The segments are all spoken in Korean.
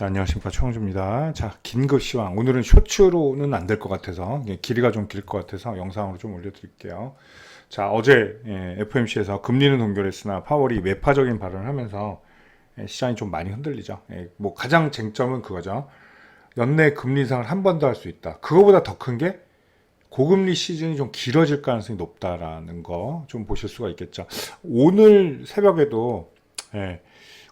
자, 안녕하십니까. 최홍주입니다. 자, 긴급시황. 오늘은 쇼츠로는 안 될 것 같아서, 길이가 좀 길 것 같아서 영상으로 좀 올려드릴게요. 자, 어제 FOMC에서 금리는 동결했으나 파월이 매파적인 발언을 하면서 시장이 좀 많이 흔들리죠. 뭐 가장 쟁점은 그거죠. 연내 금리 인상을 한 번 더 할 수 있다. 그거보다 더 큰 게 고금리 시즌이 좀 길어질 가능성이 높다라는 거 좀 보실 수가 있겠죠. 오늘 새벽에도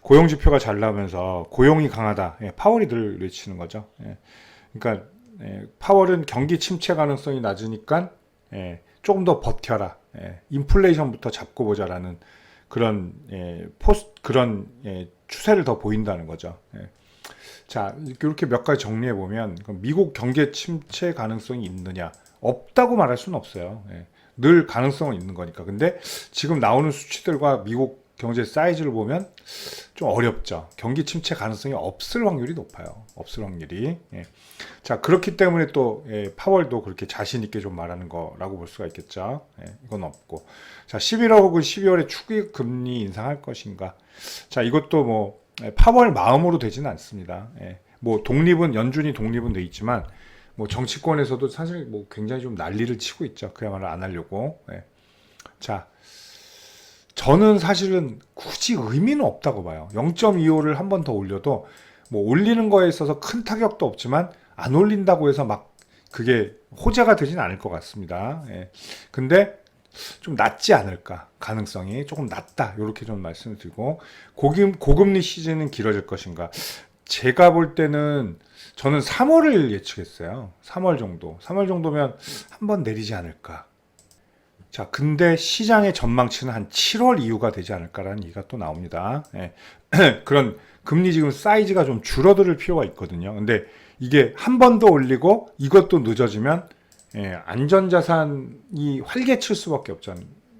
고용 지표가 잘 나오면서 고용이 강하다. 파월이 늘 외치는 거죠. 그러니까 파월은 경기 침체 가능성이 낮으니까 조금 더 버텨라. 인플레이션부터 잡고 보자라는 그런 추세를 더 보인다는 거죠. 자, 이렇게 몇 가지 정리해 보면 미국 경제 침체 가능성이 있느냐? 없다고 말할 수는 없어요. 늘 가능성은 있는 거니까. 근데 지금 나오는 수치들과 미국 경제 사이즈를 보면 좀 어렵죠. 경기 침체 가능성이 없을 확률이 높아요. 없을 확률이. 자, 그렇기 때문에 또 파월도 그렇게 자신 있게 좀 말하는 거라고 볼 수가 있겠죠. 이건 없고. 자, 11월 혹은 12월에 추기 금리 인상할 것인가? 자, 이것도 뭐 파월 마음으로 되지는 않습니다. 뭐 독립은 연준이 독립은 돼 있지만 뭐 정치권에서도 사실 뭐 굉장히 좀 난리를 치고 있죠. 그야말로 안 하려고. 자, 저는 사실은 굳이 의미는 없다고 봐요. 0.25를 한 번 더 올려도 뭐 올리는 거에 있어서 큰 타격도 없지만 안 올린다고 해서 막 그게 호재가 되진 않을 것 같습니다. 근데 좀 낮지 않을까, 가능성이 조금 낮다, 이렇게 좀 말씀을 드리고, 고금리 시즌은 길어질 것인가. 제가 볼 때는 저는 3월을 예측했어요. 3월 정도. 3월 정도면 한 번 내리지 않을까. 자, 근데 시장의 전망치는 한 7월 이후가 되지 않을까라는 얘기가 또 나옵니다. 그런 금리 지금 사이즈가 좀 줄어들 필요가 있거든요. 근데 이게 한 번 더 올리고 이것도 늦어지면 안전자산이 활개칠 수밖에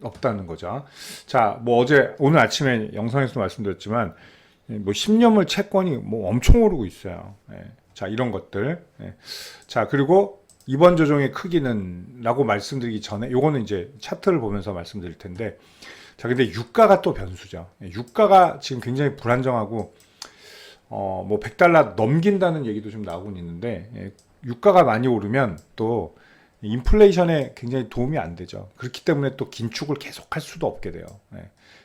없다는 거죠. 자, 뭐 오늘 아침에 영상에서도 말씀드렸지만 뭐 10년물 채권이 뭐 엄청 오르고 있어요. 자, 이런 것들. 자, 그리고 이번 조정의 크기는 라고 말씀드리기 전에 요거는 이제 차트를 보면서 말씀드릴 텐데, 자, 근데 유가가 또 변수죠. 유가가 지금 굉장히 불안정하고 뭐 100달러 넘긴다는 얘기도 좀 나오고 있는데, 유가가 많이 오르면 또 인플레이션에 굉장히 도움이 안 되죠. 그렇기 때문에 또 긴축을 계속 할 수도 없게 돼요.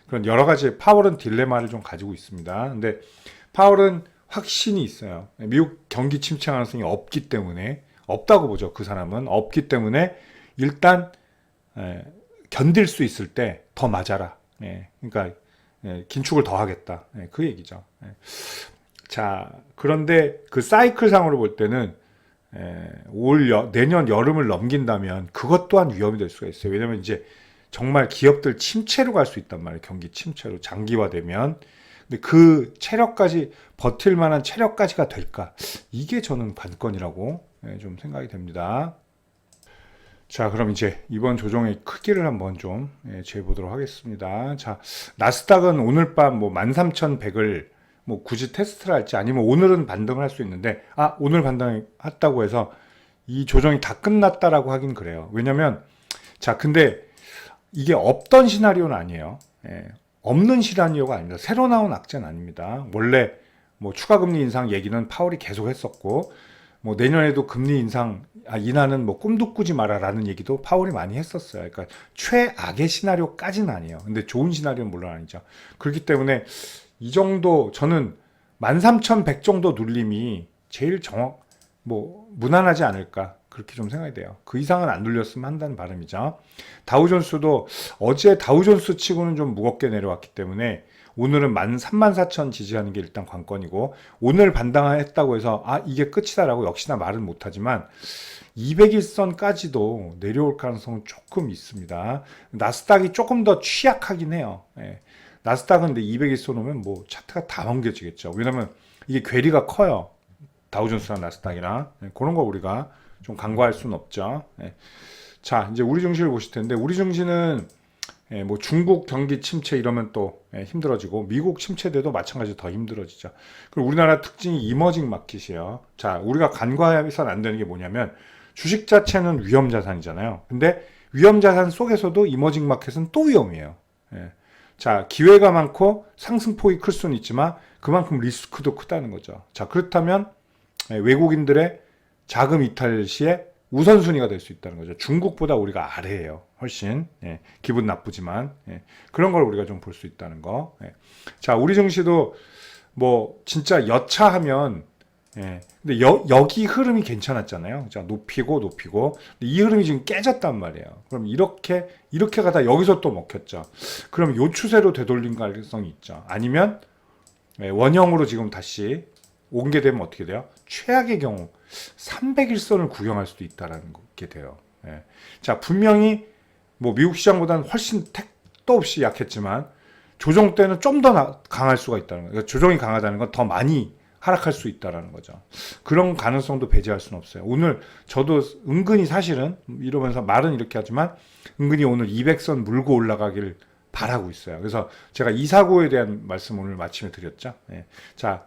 그런 여러 가지 파월은 딜레마를 좀 가지고 있습니다. 근데 파월은 확신이 있어요. 미국 경기 침체 가능성이 없기 때문에, 없다고 보죠. 그 사람은 없기 때문에 일단 견딜 수 있을 때 더 맞아라. 그러니까 긴축을 더 하겠다. 그 얘기죠. 자, 그런데 그 사이클 상으로 볼 때는 내년 여름을 넘긴다면 그것 또한 위험이 될 수가 있어요. 왜냐면 이제 정말 기업들 침체로 갈 수 있단 말이에요. 경기 침체로 장기화되면. 근데 그 체력까지 버틸 만한 체력까지가 될까? 이게 저는 관건이라고 좀 생각이 됩니다. 자, 그럼 이제 이번 조정의 크기를 한번 좀 재보도록 하겠습니다. 자, 나스닥은 오늘 밤 뭐 13,100을 뭐 굳이 테스트를 할지 아니면 오늘은 반등을 할 수 있는데, 오늘 반등했다고 해서 이 조정이 다 끝났다라고 하긴 그래요. 왜냐면, 자, 근데 이게 없던 시나리오는 아니에요. 없는 시나리오가 아닙니다. 새로 나온 악재는 아닙니다. 원래 뭐 추가 금리 인상 얘기는 파월이 계속 했었고, 뭐 내년에도 금리 인하는 뭐 꿈도 꾸지 마라라는 얘기도 파월이 많이 했었어요. 그러니까 최악의 시나리오까지는 아니에요. 근데 좋은 시나리오는 물론 아니죠. 그렇기 때문에 이 정도, 저는 13,100 정도 눌림이 제일 무난하지 않을까, 그렇게 좀 생각이 돼요. 그 이상은 안 눌렸으면 한다는 바람이죠. 다우존스도 어제 다우존스 치고는 좀 무겁게 내려왔기 때문에 오늘은 34,000 지지하는 게 일단 관건이고, 오늘 반등했다고 해서 이게 끝이다라고 역시나 말은 못하지만 200일선까지도 내려올 가능성은 조금 있습니다. 나스닥이 조금 더 취약하긴 해요. 나스닥은 근데 200일선 오면 뭐 차트가 다 멍겨지겠죠. 왜냐면 이게 괴리가 커요. 다우존스랑 나스닥이랑. 그런 거 우리가 좀 간과할 수는 없죠. 자, 이제 우리 증시를 보실 텐데, 우리 증시는 뭐 중국 경기 침체 이러면 또 힘들어지고, 미국 침체돼도 마찬가지로 더 힘들어지죠. 그리고 우리나라 특징이 이머징 마켓이에요. 자, 우리가 간과해서는 안 되는 게 뭐냐면, 주식 자체는 위험 자산이잖아요. 근데 위험 자산 속에서도 이머징 마켓은 또 위험해요. 자, 기회가 많고 상승폭이 클 수는 있지만 그만큼 리스크도 크다는 거죠. 자, 그렇다면 외국인들의 자금 이탈 시에 우선순위가 될 수 있다는 거죠. 중국보다 우리가 아래예요. 훨씬. 기분 나쁘지만. 그런 걸 우리가 좀 볼 수 있다는 거. 자, 우리 증시도 뭐 진짜 여차하면 근데 여기 흐름이 괜찮았잖아요. 자, 높이고 높이고. 근데 이 흐름이 지금 깨졌단 말이에요. 그럼 이렇게 가다 여기서 또 먹혔죠. 그럼 요 추세로 되돌린 가능성이 있죠. 아니면 원형으로 지금 다시 옮게 되면 어떻게 돼요? 최악의 경우 300일선을 구경할 수도 있다라는 게 돼요. 자, 분명히 뭐 미국 시장보다는 훨씬 택도 없이 약했지만 조정 때는 좀 더 강할 수가 있다는 거예요. 그러니까 조정이 강하다는 건 더 많이 하락할 수 있다라는 거죠. 그런 가능성도 배제할 수는 없어요. 오늘 저도 은근히 사실은 이러면서 말은 이렇게 하지만 은근히 오늘 200선 물고 올라가길 바라고 있어요. 그래서 제가 이사고에 대한 말씀 오늘 마침에 드렸죠. 자,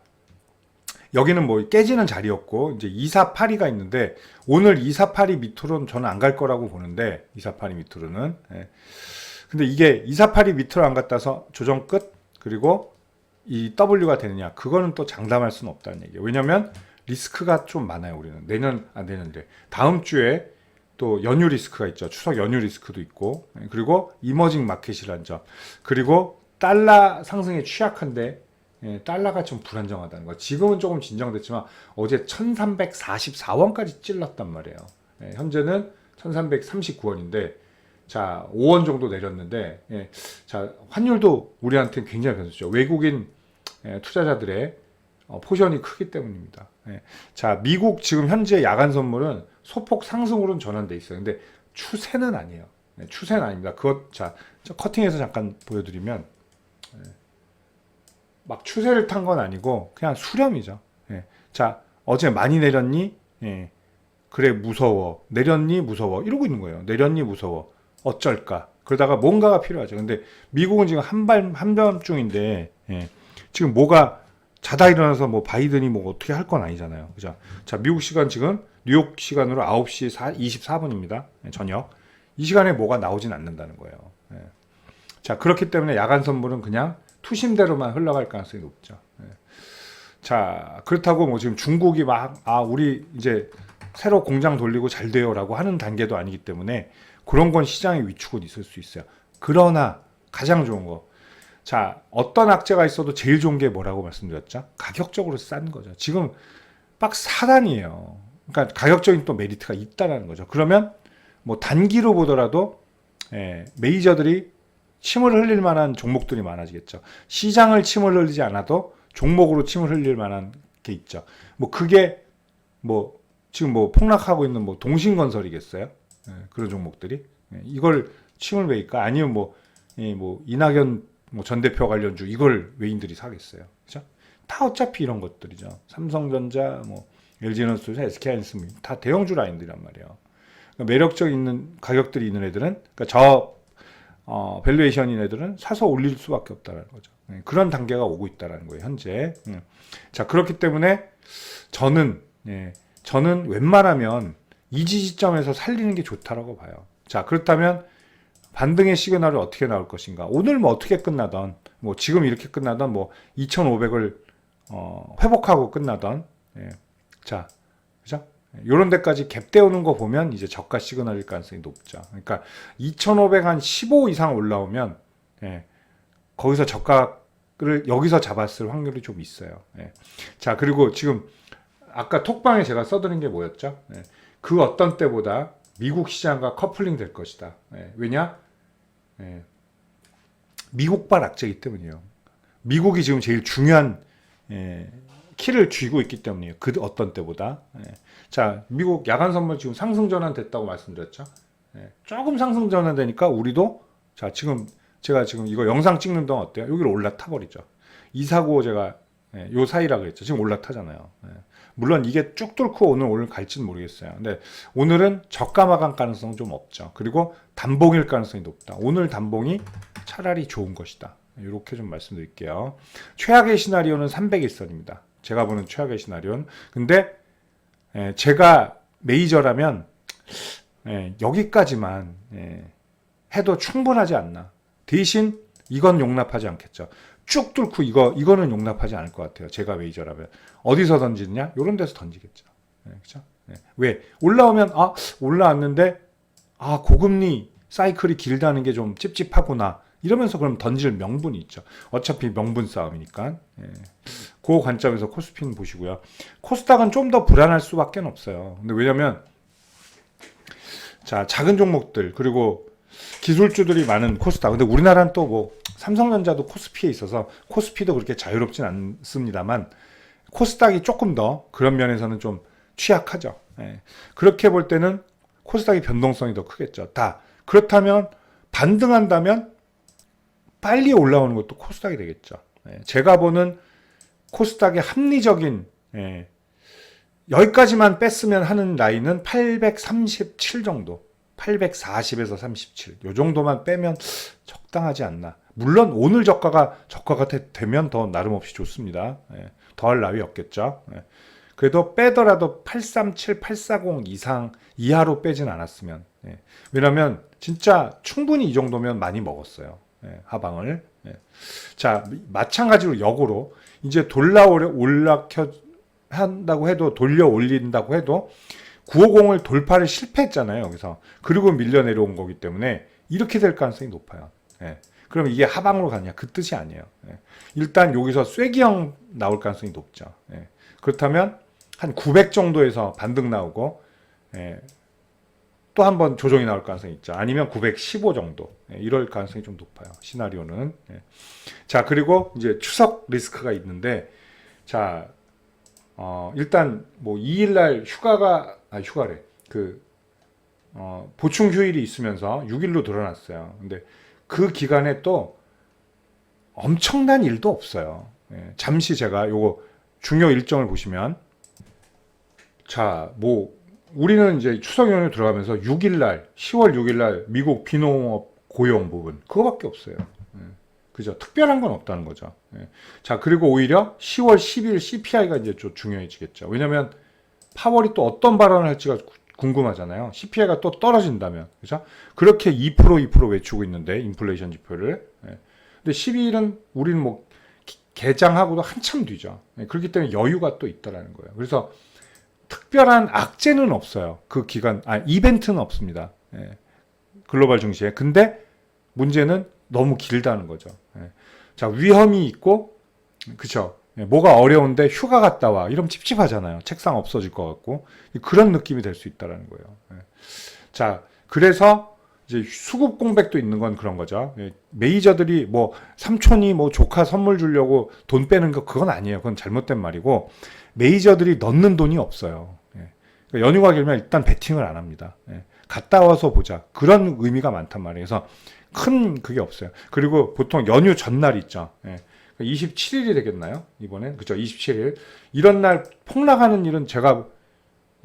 여기는 뭐 깨지는 자리였고 이제 2482가 있는데 오늘 2482 밑으로는 저는 안 갈 거라고 보는데 2482 밑으로는 근데 이게 2482 밑으로 안 갔다서 조정 끝 그리고 이 W가 되느냐 그거는 또 장담할 수는 없다는 얘기예요. 왜냐면 리스크가 좀 많아요. 우리는 내년이래 다음 주에 또 연휴 리스크가 있죠. 추석 연휴 리스크도 있고 그리고 이머징 마켓이라는 점 그리고 달러 상승에 취약한데 달러가 좀 불안정하다는 거. 지금은 조금 진정됐지만 어제 1344원까지 찔렀단 말이에요. 현재는 1339원인데 자 5원 정도 내렸는데 자 환율도 우리한테 굉장히 변수죠. 외국인 투자자들의 포션이 크기 때문입니다. 자 미국 지금 현재 야간 선물은 소폭 상승으로는 전환돼 있어요. 근데 추세는 아니에요. 추세는 아닙니다. 그것 자 커팅해서 잠깐 보여드리면 막 추세를 탄 건 아니고 그냥 수렴이죠. 자 어제 많이 내렸니? 그래 무서워. 내렸니? 무서워. 이러고 있는 거예요. 내렸니? 무서워. 어쩔까? 그러다가 뭔가가 필요하죠. 근데 미국은 지금 한밤중인데 지금 뭐가 자다 일어나서 뭐 바이든이 뭐 어떻게 할 건 아니잖아요. 그죠? 자 미국 시간 지금 뉴욕 시간으로 9시 24분입니다. 저녁. 이 시간에 뭐가 나오진 않는다는 거예요. 자 그렇기 때문에 야간 선물은 그냥 투심대로만 흘러갈 가능성이 높죠. 자 그렇다고 뭐 지금 중국이 막 우리 이제 새로 공장 돌리고 잘 돼요라고 하는 단계도 아니기 때문에 그런 건 시장의 위축은 있을 수 있어요. 그러나 가장 좋은 거, 자 어떤 악재가 있어도 제일 좋은 게 뭐라고 말씀드렸죠? 가격적으로 싼 거죠. 지금 박 4단이에요. 그러니까 가격적인 또 메리트가 있다라는 거죠. 그러면 뭐 단기로 보더라도 메이저들이 침을 흘릴 만한 종목들이 많아지겠죠. 시장을 침을 흘리지 않아도 종목으로 침을 흘릴 만한 게 있죠. 뭐 그게 뭐 지금 뭐 폭락하고 있는 뭐 동신건설이겠어요. 그런 종목들이 이걸 침을 매일까? 아니면 뭐 이낙연 뭐 전 대표 관련주 이걸 외인들이 사겠어요. 그죠? 다 어차피 이런 것들이죠. 삼성전자, 뭐 LG에너지솔루션, SK하이닉스 다 대형주 라인들이란 말이에요. 그러니까 매력적 있는 가격들이 있는 애들은 그러니까 밸류에이션인 애들은 사서 올릴 수밖에 없다는 거죠. 그런 단계가 오고 있다는 거예요, 현재. 자, 그렇기 때문에 저는 웬만하면 이 지지점에서 살리는 게 좋다라고 봐요. 자, 그렇다면 반등의 시그널이 어떻게 나올 것인가? 오늘 뭐 어떻게 끝나던, 뭐 지금 이렇게 끝나던, 뭐 2,500을 회복하고 끝나던, 자, 그죠? 요런 데까지 갭 떼오는 거 보면 이제 저가 시그널일 가능성이 높죠. 그러니까 2,500 한 15 이상 올라오면 거기서 저가를 여기서 잡았을 확률이 좀 있어요. 자, 그리고 지금 아까 톡방에 제가 써드린 게 뭐였죠? 그 어떤 때보다 미국 시장과 커플링 될 것이다. 왜냐? 미국발 악재이기 때문이에요. 미국이 지금 제일 중요한 키를 쥐고 있기 때문이에요. 그 어떤 때보다. 자, 미국 야간 선물 지금 상승 전환 됐다고 말씀드렸죠. 조금 상승 전환 되니까 우리도 자, 제가 지금 이거 영상 찍는 동안 어때요? 여기로 올라타 버리죠. 249 제가 요 사이라 그랬죠. 지금 올라타잖아요. 물론 이게 쭉 뚫고 오늘 갈지는 모르겠어요. 근데 오늘은 저가 마감 가능성은 좀 없죠. 그리고 단봉일 가능성이 높다. 오늘 단봉이 차라리 좋은 것이다. 이렇게 좀 말씀드릴게요. 최악의 시나리오는 300일선입니다. 제가 보는 최악의 시나리오는. 근데 제가 메이저라면 여기까지만 해도 충분하지 않나. 대신 이건 용납하지 않겠죠. 쭉 뚫고 이거는 용납하지 않을 것 같아요. 제가 메이저라면 어디서 던지느냐? 이런 데서 던지겠죠. 그렇죠? 왜 올라오면 올라왔는데 고금리 사이클이 길다는 게 좀 찝찝하구나 이러면서 그럼 던질 명분이 있죠. 어차피 명분 싸움이니까. 그 관점에서 코스피는 보시고요. 코스닥은 좀 더 불안할 수밖에 없어요. 근데 왜냐면 자 작은 종목들 그리고 기술주들이 많은 코스닥. 근데 우리나라는 또 뭐 삼성전자도 코스피에 있어서 코스피도 그렇게 자유롭진 않습니다만 코스닥이 조금 더 그런 면에서는 좀 취약하죠. 그렇게 볼 때는 코스닥의 변동성이 더 크겠죠. 그렇다면 반등한다면 빨리 올라오는 것도 코스닥이 되겠죠. 제가 보는 코스닥의 합리적인 여기까지만 뺐으면 하는 라인은 837 정도. 840에서 37. 요 정도만 빼면 적당하지 않나. 물론 오늘 저가가 되면 더 나름없이 좋습니다. 더할 나위 없겠죠. 그래도 빼더라도 837, 840 이하로 빼진 않았으면. 왜냐면 진짜 충분히 이 정도면 많이 먹었어요. 하방을. 자, 마찬가지로 역으로 이제 돌려 올린다고 해도 950을 돌파를 실패했잖아요. 여기서. 그리고 밀려 내려온 거기 때문에 이렇게 될 가능성이 높아요. 그럼 이게 하방으로 가냐? 그 뜻이 아니에요. 일단 여기서 쐐기형 나올 가능성이 높죠. 그렇다면 한 900 정도에서 반등 나오고 또 한 번 조정이 나올 가능성이 있죠. 아니면 915 정도. 이럴 가능성이 좀 높아요. 시나리오는. 자, 그리고 이제 추석 리스크가 있는데 자, 일단 뭐 2일 날 휴가래. 보충 휴일이 있으면서 6일로 늘어났어요. 근데 그 기간에 또 엄청난 일도 없어요. 잠시 제가 요거 중요 일정을 보시면 자, 뭐 우리는 이제 추석 연휴 들어가면서 10월 6일 날 미국 비농업 고용 부분 그거밖에 없어요. 그죠? 특별한 건 없다는 거죠. 자, 그리고 오히려 10월 10일 CPI가 이제 좀 중요해지겠죠. 왜냐면 파월이 또 어떤 발언을 할지가 궁금하잖아요. CPI가 또 떨어진다면. 그죠? 그렇게 2% 외치고 있는데, 인플레이션 지표를. 근데 12일은 우리는 뭐, 개장하고도 한참 뒤죠. 그렇기 때문에 여유가 또 있다라는 거예요. 그래서 특별한 악재는 없어요. 그 기간, 이벤트는 없습니다. 글로벌 증시에. 근데 문제는 너무 길다는 거죠. 자, 위험이 있고, 그쵸. 뭐가 어려운데 휴가 갔다 와. 이러면 찝찝하잖아요. 책상 없어질 것 같고. 그런 느낌이 될 수 있다는 거예요. 자, 그래서 이제 수급 공백도 있는 건 그런 거죠. 메이저들이 뭐 삼촌이 뭐 조카 선물 주려고 돈 빼는 거 그건 아니에요. 그건 잘못된 말이고 메이저들이 넣는 돈이 없어요. 그러니까 연휴가 길면 일단 베팅을 안 합니다. 갔다 와서 보자. 그런 의미가 많단 말이에요. 그래서 큰 그게 없어요. 그리고 보통 연휴 전날 있죠. 27일이 되겠나요? 이번엔 그죠? 27일 이런 날 폭락하는 일은 제가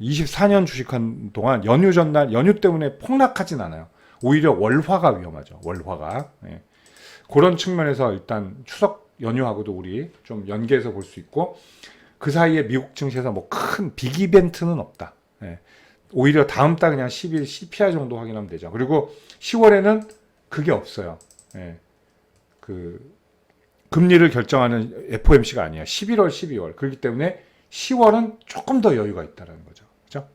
24년 주식한 동안 연휴 전날 연휴 때문에 폭락하진 않아요. 오히려 월화가 위험하죠. 월화가 그런 측면에서 일단 추석 연휴하고도 우리 좀 연계해서 볼 수 있고 그 사이에 미국 증시에서 뭐 큰 빅 이벤트는 없다. 오히려 다음 달 그냥 10일 CPI 정도 확인하면 되죠. 그리고 10월에는 그게 없어요. 그 금리를 결정하는 FOMC가 아니야. 11월, 12월. 그렇기 때문에 10월은 조금 더 여유가 있다는 거죠. 그죠?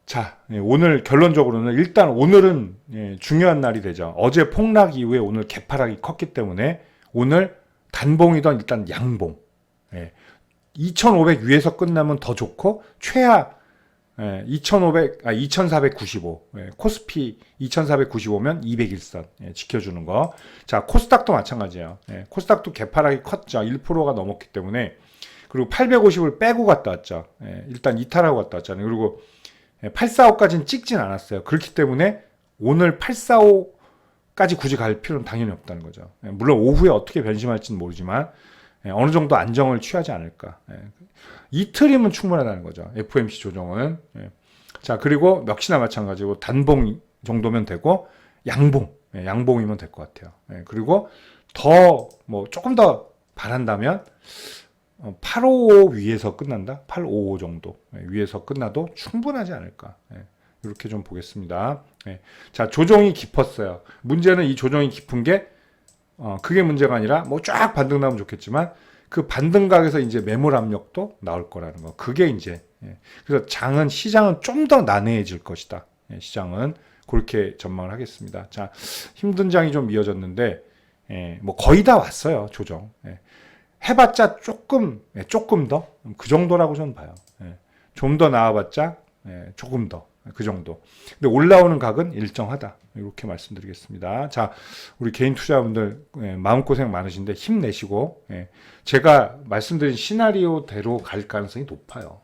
자, 오늘 결론적으로는 일단 오늘은 중요한 날이 되죠. 어제 폭락 이후에 오늘 개파락이 컸기 때문에 오늘 단봉이던 일단 양봉. 2500 위에서 끝나면 더 좋고 최하 2495. 코스피 2495면 201선 지켜주는 거. 자, 코스닥도 마찬가지예요. 코스닥도 개파락이 컸죠. 1%가 넘었기 때문에. 그리고 850을 빼고 갔다 왔죠. 일단 이탈하고 갔다 왔잖아요. 그리고 845까지는 찍진 않았어요. 그렇기 때문에 오늘 845까지 굳이 갈 필요는 당연히 없다는 거죠. 물론 오후에 어떻게 변심할지는 모르지만 어느 정도 안정을 취하지 않을까. 이틀이면 충분하다는 거죠. FOMC 조정은. 자, 그리고 역시나 마찬가지고 단봉 정도면 되고 양봉, 양봉이면 될 것 같아요. 그리고 더 뭐 조금 더 바란다면 855 위에서 끝난다. 855 정도 위에서 끝나도 충분하지 않을까. 이렇게 좀 보겠습니다. 자, 조정이 깊었어요. 문제는 이 조정이 깊은 게 그게 문제가 아니라 뭐 쫙 반등 나오면 좋겠지만 그 반등각에서 이제 매물 압력도 나올 거라는 거. 그게 이제 그래서 시장은 좀 더 난해해질 것이다. 시장은 그렇게 전망을 하겠습니다. 자, 힘든 장이 좀 이어졌는데 뭐 거의 다 왔어요. 조정. 해봤자 조금 더 그 정도라고 저는 봐요. 좀 더 나와봤자 조금 더 그 정도. 근데 올라오는 각은 일정하다. 이렇게 말씀드리겠습니다. 자, 우리 개인 투자분들 마음고생 많으신데 힘내시고 제가 말씀드린 시나리오대로 갈 가능성이 높아요.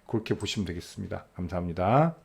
그렇게 보시면 되겠습니다. 감사합니다.